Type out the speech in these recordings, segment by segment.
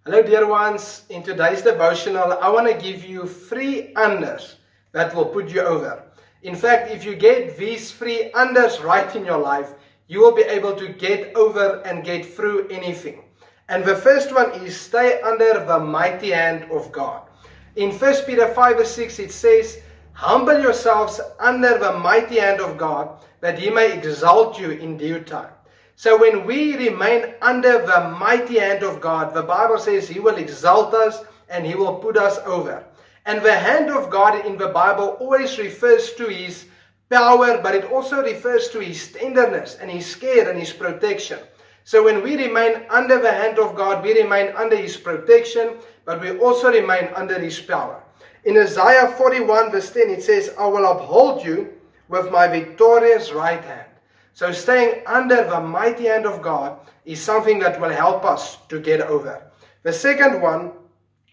Hello dear ones, in today's devotional I want to give you 3 unders that will put you over. In fact, if you get these 3 unders right in your life, you will be able to get over and get through anything. And the first one is stay under the mighty hand of God. In 1 Peter 5 verse 6 it says, humble yourselves under the mighty hand of God, that he may exalt you in due time. So when we remain under the mighty hand of God, the Bible says he will exalt us and he will put us over. And the hand of God in the Bible always refers to his power, but it also refers to his tenderness and his care and his protection. So when we remain under the hand of God, we remain under his protection, but we also remain under his power. In Isaiah 41 verse 10 it says, I will uphold you with my victorious right hand. So staying under the mighty hand of God is something that will help us to get over. The second one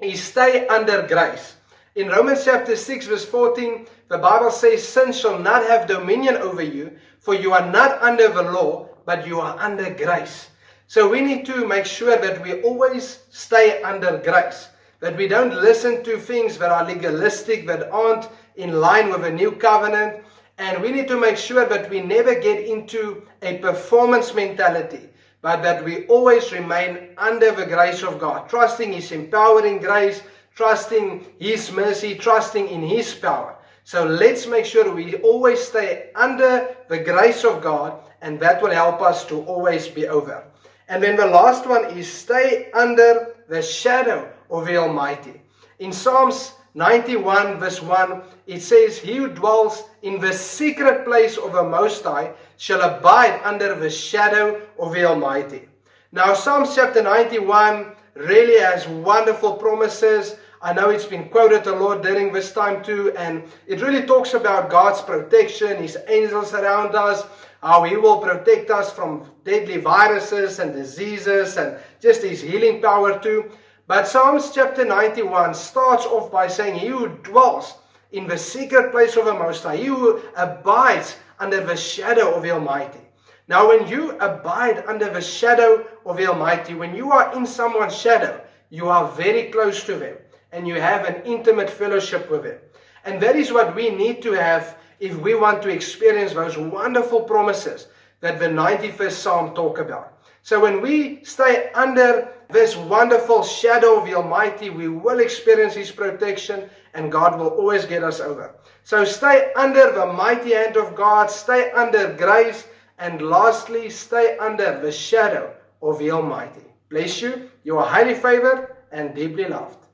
is stay under grace. In Romans chapter 6 verse 14, the Bible says, sin shall not have dominion over you, for you are not under the law, but you are under grace. So we need to make sure that we always stay under grace, that we don't listen to things that are legalistic, that aren't in line with the new covenant. And we need to make sure that we never get into a performance mentality, but that we always remain under the grace of God, trusting his empowering grace, trusting his mercy, trusting in his power. So let's make sure we always stay under the grace of God, and that will help us to always be over. And then the last one is stay under the shadow of the Almighty. In Psalms 91 verse 1, it says, he who dwells in the secret place of the Most High shall abide under the shadow of the Almighty. Now Psalms chapter 91 really has wonderful promises. I know it's been quoted a lot during this time too, and it really talks about God's protection, his angels around us, how he will protect us from deadly viruses and diseases, and just his healing power too. But Psalms chapter 91 starts off by saying, he who dwells in the secret place of the Most High, he who abides under the shadow of the Almighty. Now when you abide under the shadow of the Almighty, when you are in someone's shadow, you are very close to them and you have an intimate fellowship with them. And that is what we need to have if we want to experience those wonderful promises that the 91st Psalm talk about. So when we stay under this wonderful shadow of the Almighty, we will experience his protection and God will always get us over. So stay under the mighty hand of God, stay under grace, and lastly, stay under the shadow of the Almighty. Bless you. You are highly favored and deeply loved.